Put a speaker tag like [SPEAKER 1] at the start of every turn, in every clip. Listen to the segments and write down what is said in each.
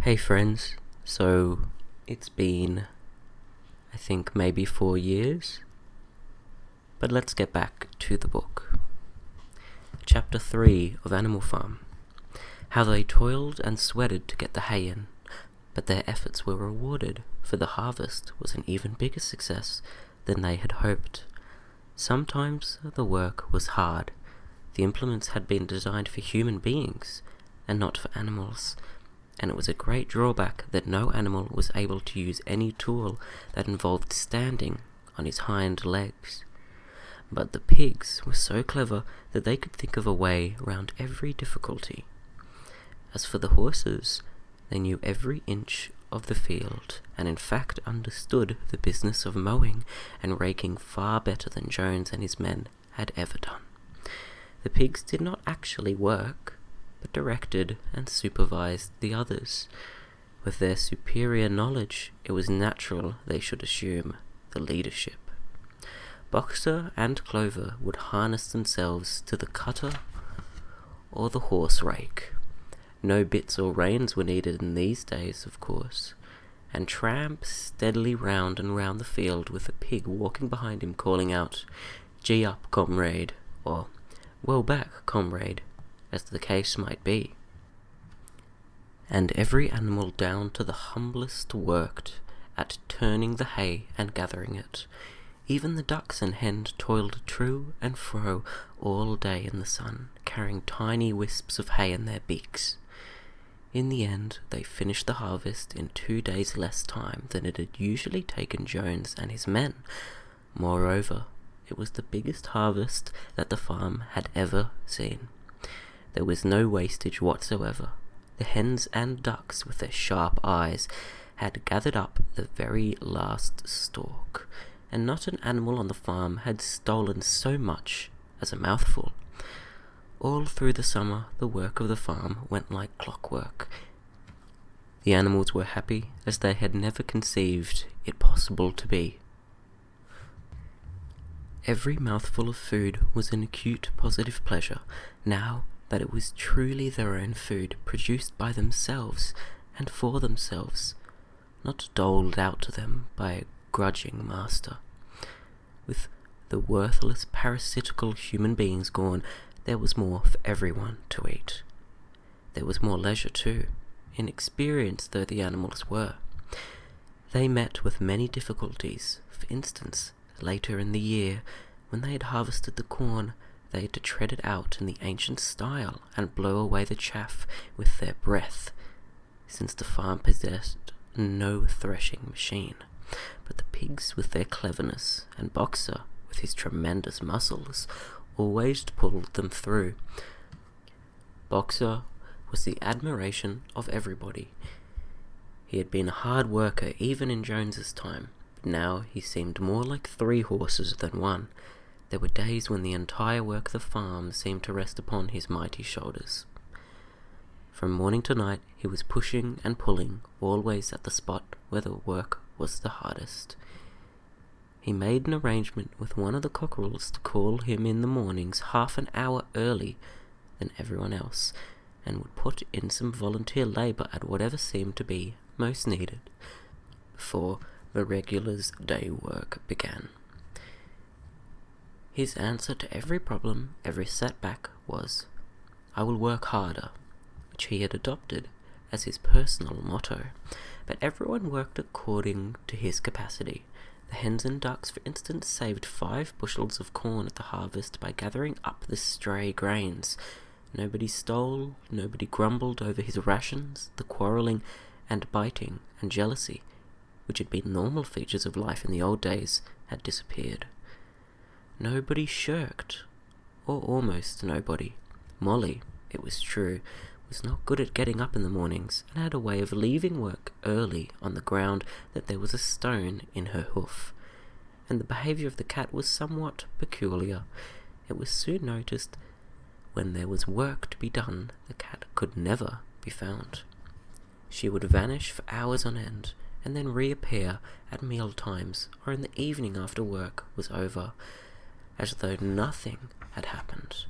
[SPEAKER 1] Hey friends, so it's been, I think, maybe 4 years, but let's get back to the book. Chapter 3 of Animal Farm. How they toiled and sweated to get the hay in, but their efforts were rewarded, for the harvest was an even bigger success than they had hoped. Sometimes the work was hard. The implements had been designed for human beings, and not for animals, and it was a great drawback that no animal was able to use any tool that involved standing on his hind legs. But the pigs were so clever that they could think of a way around every difficulty. As for the horses, they knew every inch of the field, and in fact understood the business of mowing and raking far better than Jones and his men had ever done. The pigs did not actually work, but directed and supervised the others. With their superior knowledge, it was natural they should assume the leadership. Boxer and Clover would harness themselves to the cutter or the horse rake. No bits or reins were needed in these days, of course, and tramp steadily round and round the field with a pig walking behind him calling out, "Gee up, comrade," or "Well back, comrade," as the case might be. And every animal down to the humblest worked at turning the hay and gathering it. Even the ducks and hens toiled to and fro all day in the sun, carrying tiny wisps of hay in their beaks. In the end, they finished the harvest in 2 days less time than it had usually taken Jones and his men. Moreover, it was the biggest harvest that the farm had ever seen. There was no wastage whatsoever. The hens and ducks, with their sharp eyes, had gathered up the very last stalk, and not an animal on the farm had stolen so much as a mouthful. All through the summer, the work of the farm went like clockwork. The animals were happy as they had never conceived it possible to be. Every mouthful of food was an acute positive pleasure, now that it was truly their own food, produced by themselves and for themselves, not doled out to them by a grudging master. With the worthless parasitical human beings gone, there was more for everyone to eat. There was more leisure too, inexperienced though the animals were. They met with many difficulties. For instance, later in the year, when they had harvested the corn, they had to tread it out in the ancient style and blow away the chaff with their breath, since the farm possessed no threshing machine. But the pigs, with their cleverness, and Boxer, with his tremendous muscles, always pulled them through. Boxer was the admiration of everybody. He had been a hard worker even in Jones's time, but now he seemed more like 3 horses than 1. There were days when the entire work of the farm seemed to rest upon his mighty shoulders. From morning to night he was pushing and pulling, always at the spot where the work was the hardest. He made an arrangement with one of the cockerels to call him in the mornings half an hour early than everyone else, and would put in some volunteer labour at whatever seemed to be most needed, before the regulars' day work began. His answer to every problem, every setback, was, "I will work harder," which he had adopted as his personal motto. But everyone worked according to his capacity. The hens and ducks, for instance, saved 5 bushels of corn at the harvest by gathering up the stray grains. Nobody stole, nobody grumbled over his rations. The quarrelling and biting and jealousy, which had been normal features of life in the old days, had disappeared. Nobody shirked, or almost nobody. Molly, it was true, was not good at getting up in the mornings, and had a way of leaving work early on the ground that there was a stone in her hoof. And the behaviour of the cat was somewhat peculiar. It was soon noticed when there was work to be done, the cat could never be found. She would vanish for hours on end, and then reappear at meal times or in the evening after work was over, as though nothing had happened.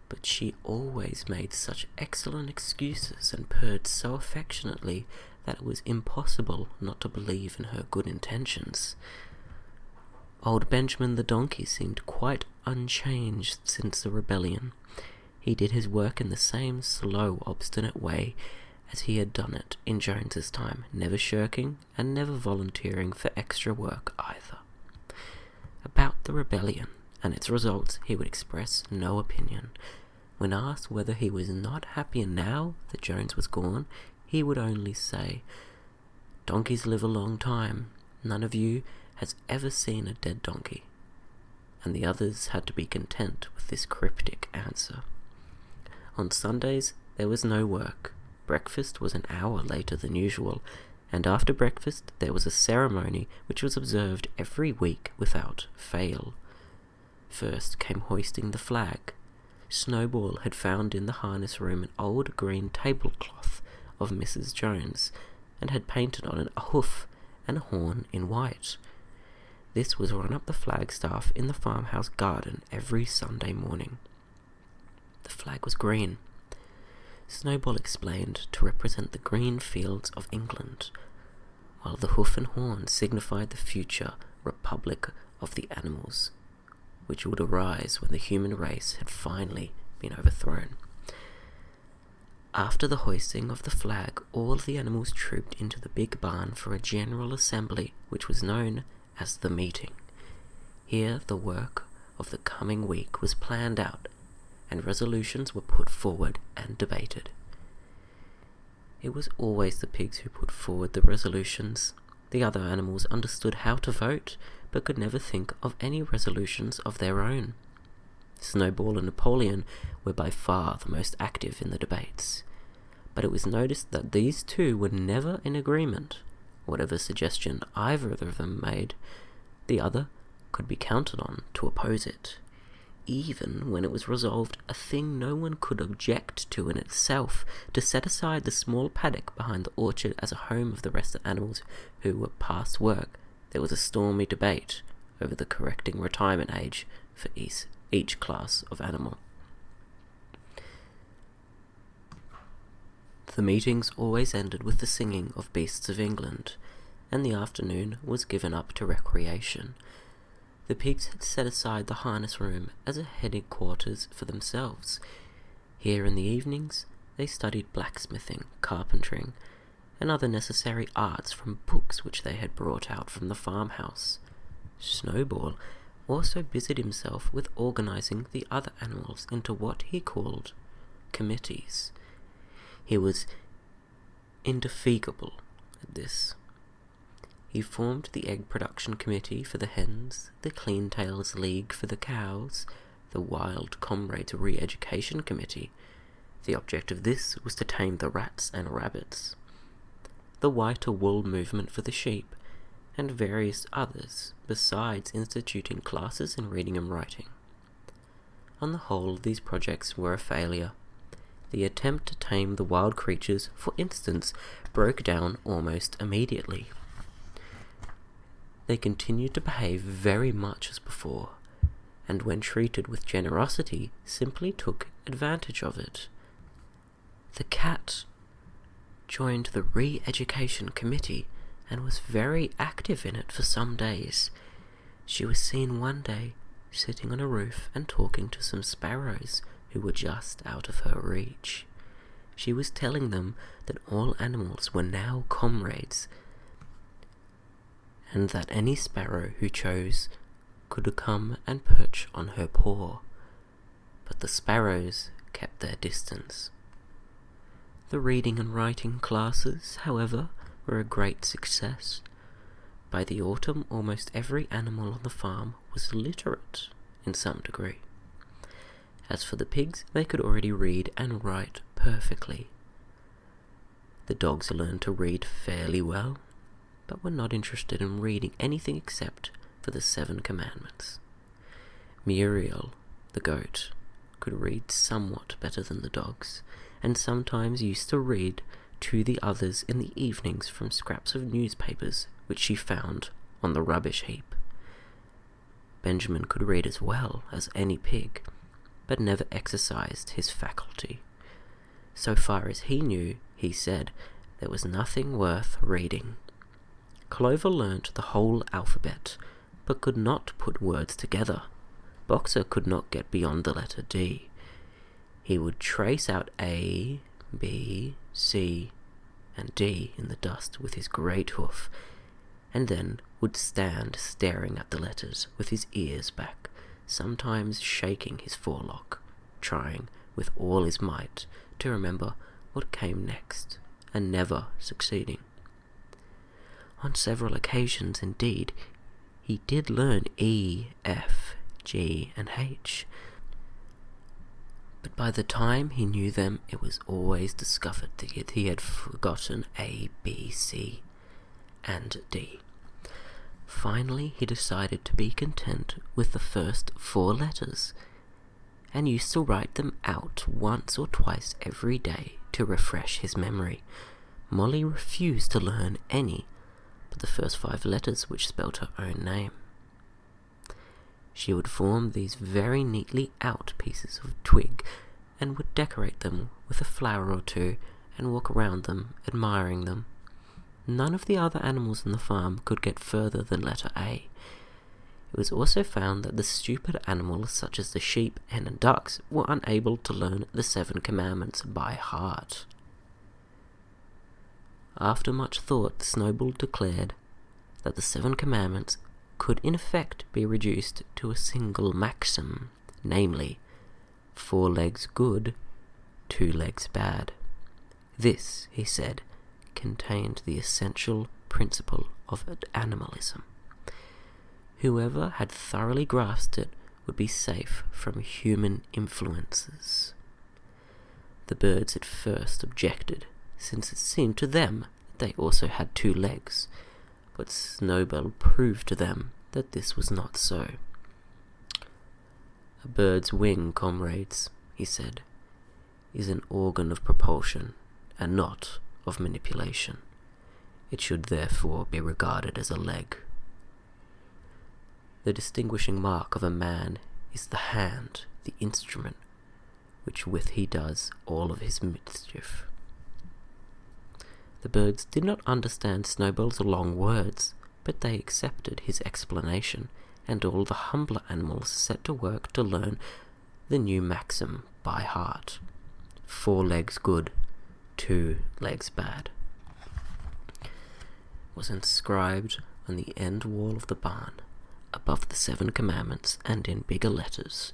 [SPEAKER 1] but she always made such excellent excuses and purred so affectionately that it was impossible not to believe in her good intentions. Old Benjamin the donkey seemed quite unchanged since the rebellion. He did his work in the same slow, obstinate way as he had done it in Jones's time, never shirking and never volunteering for extra work either. About the rebellion and its results he would express no opinion. When asked whether he was not happier now that Jones was gone, he would only say, "Donkeys live a long time. None of you has ever seen a dead donkey." And the others had to be content with this cryptic answer. On Sundays there was no work. Breakfast was an hour later than usual, and after breakfast there was a ceremony which was observed every week without fail. First came hoisting the flag. Snowball had found in the harness room an old green tablecloth of Mrs. Jones, and had painted on it a hoof and a horn in white. This was run up the flagstaff in the farmhouse garden every Sunday morning. The flag was green. Snowball explained to represent the green fields of England, while the hoof and horn signified the future republic of the animals, which would arise when the human race had finally been overthrown. After the hoisting of the flag, all the animals trooped into the big barn for a general assembly, which was known as the meeting. Here the work of the coming week was planned out, and resolutions were put forward and debated. It was always the pigs who put forward the resolutions. The other animals understood how to vote, but could never think of any resolutions of their own. Snowball and Napoleon were by far the most active in the debates, but it was noticed that these two were never in agreement. Whatever suggestion either of them made, the other could be counted on to oppose it. Even when it was resolved a thing no one could object to in itself, to set aside the small paddock behind the orchard as a home of the rest of the animals who were past work, there was a stormy debate over the correcting retirement age for each class of animal. The meetings always ended with the singing of Beasts of England, and the afternoon was given up to recreation. The pigs had set aside the harness room as a headquarters for themselves. Here in the evenings they studied blacksmithing, carpentering, and other necessary arts from books which they had brought out from the farmhouse. Snowball also busied himself with organizing the other animals into what he called committees. He was indefatigable at this. He formed the Egg Production Committee for the hens, the Clean Tails League for the cows, the Wild Comrades Re-Education Committee. The object of this was to tame the rats and rabbits, the Whiter Wool Movement for the sheep, and various others, besides instituting classes in reading and writing. On the whole, these projects were a failure. The attempt to tame the wild creatures, for instance, broke down almost immediately. They continued to behave very much as before, and when treated with generosity, simply took advantage of it. The cat joined the Re-Education Committee and was very active in it for some days. She was seen one day sitting on a roof and talking to some sparrows who were just out of her reach. She was telling them that all animals were now comrades, and that any sparrow who chose could come and perch on her paw, but the sparrows kept their distance. The reading and writing classes, however, were a great success. By the autumn, almost every animal on the farm was literate in some degree. As for the pigs, they could already read and write perfectly. The dogs learned to read fairly well, but were not interested in reading anything except for the 7 Commandments. Muriel, the goat, could read somewhat better than the dogs, and sometimes used to read to the others in the evenings from scraps of newspapers which she found on the rubbish heap. Benjamin could read as well as any pig, but never exercised his faculty. So far as he knew, he said, there was nothing worth reading. Clover learnt the whole alphabet, but could not put words together. Boxer could not get beyond the letter D. He would trace out A, B, C, and D in the dust with his great hoof, and then would stand staring at the letters with his ears back, sometimes shaking his forelock, trying with all his might to remember what came next, and never succeeding. On several occasions, indeed, he did learn E, F, G, and H, but by the time he knew them, it was always discovered that he had forgotten A, B, C, and D. Finally, he decided to be content with the first 4 letters, and used to write them out once or twice every day to refresh his memory. Molly refused to learn any but the first 5 letters which spelt her own name. She would form these very neatly out pieces of twig, and would decorate them with a flower or two, and walk around them, admiring them. None of the other animals on the farm could get further than letter A. It was also found that the stupid animals, such as the sheep, hen, and ducks, were unable to learn the 7 commandments by heart. After much thought, Snowball declared that the 7 commandments could in effect be reduced to a single maxim, namely, 4 legs good, 2 legs bad. This, he said, contained the essential principle of animalism. Whoever had thoroughly grasped it would be safe from human influences. The birds at first objected, since it seemed to them that they also had 2 legs, but Snowball proved to them that this was not so. A bird's wing, comrades, he said, is an organ of propulsion, and not of manipulation. It should therefore be regarded as a leg. The distinguishing mark of a man is the hand, the instrument, which with he does all of his mischief. The birds did not understand Snowball's long words, but they accepted his explanation, and all the humbler animals set to work to learn the new maxim by heart. 4 legs good, 2 legs bad was inscribed on the end wall of the barn, above the 7 commandments and in bigger letters.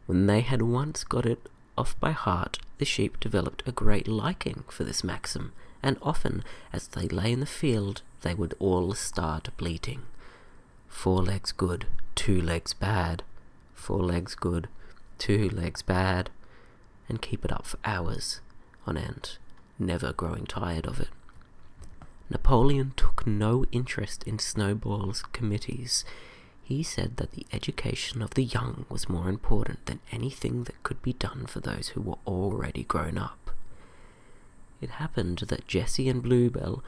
[SPEAKER 1] When they had once got it off by heart, the sheep developed a great liking for this maxim, and often, as they lay in the field, they would all start bleating, 4 legs good, 2 legs bad, 4 legs good, 2 legs bad, and keep it up for hours on end, never growing tired of it. Napoleon took no interest in Snowball's committees. He said that the education of the young was more important than anything that could be done for those who were already grown up. It happened that Jessie and Bluebell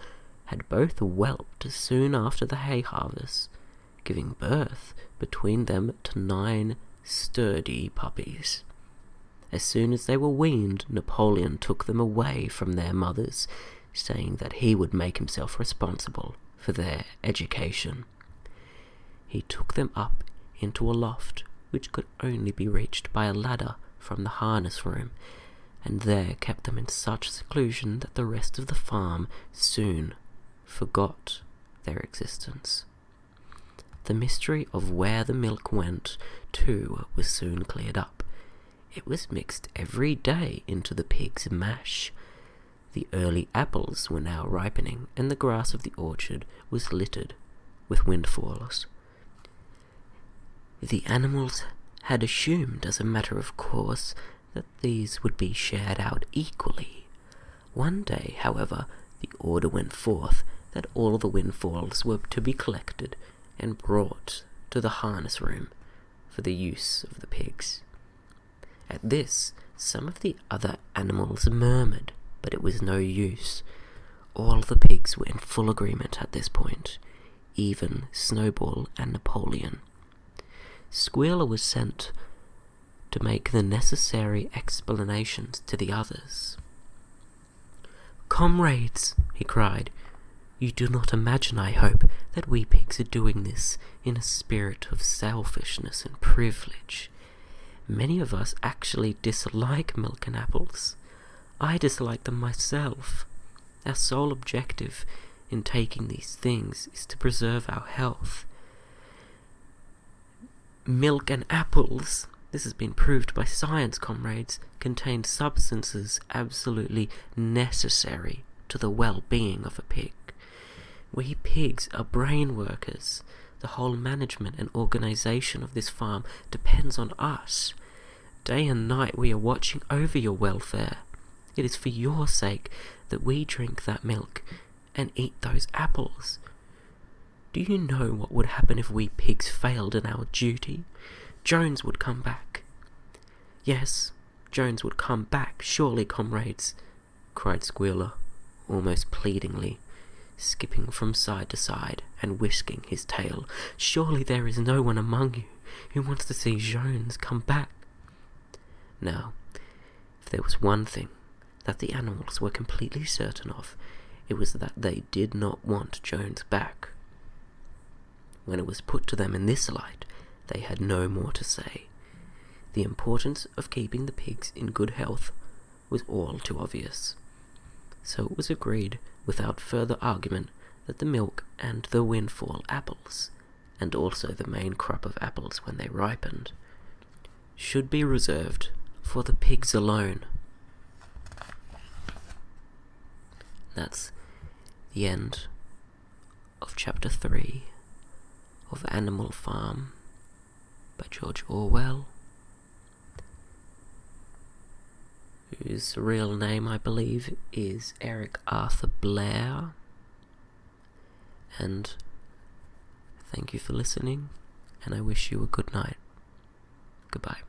[SPEAKER 1] had both whelped soon after the hay harvest, giving birth between them to 9 sturdy puppies. As soon as they were weaned, Napoleon took them away from their mothers, saying that he would make himself responsible for their education. He took them up into a loft which could only be reached by a ladder from the harness room, and there kept them in such seclusion that the rest of the farm soon forgot their existence. The mystery of where the milk went, too, was soon cleared up. It was mixed every day into the pigs' mash. The early apples were now ripening, and the grass of the orchard was littered with windfalls. The animals had assumed, as a matter of course, that these would be shared out equally. One day, however, the order went forth that all the windfalls were to be collected and brought to the harness room for the use of the pigs. At this, some of the other animals murmured, but it was no use. All the pigs were in full agreement at this point, even Snowball and Napoleon. Squealer was sent to make the necessary explanations to the others. "Comrades," he cried, "you do not imagine, I hope, that we pigs are doing this in a spirit of selfishness and privilege. Many of us actually dislike milk and apples. I dislike them myself. Our sole objective in taking these things is to preserve our health. Milk and apples, this has been proved by science, comrades, contain substances absolutely necessary to the well-being of a pig. We pigs are brain workers. The whole management and organization of this farm depends on us. Day and night we are watching over your welfare. It is for your sake that we drink that milk and eat those apples. Do you know what would happen if we pigs failed in our duty? Jones would come back." "Yes, Jones would come back, surely, comrades," cried Squealer, almost pleadingly, skipping from side to side and whisking his tail. "Surely there is no one among you who wants to see Jones come back." Now, if there was one thing that the animals were completely certain of, it was that they did not want Jones back. When it was put to them in this light, they had no more to say. The importance of keeping the pigs in good health was all too obvious. So it was agreed, without further argument, that the milk and the windfall apples, and also the main crop of apples when they ripened, should be reserved for the pigs alone. That's the end of Chapter 3 of Animal Farm by George Orwell, whose real name, I believe, is Eric Arthur Blair. And thank you for listening, and I wish you a good night. Goodbye.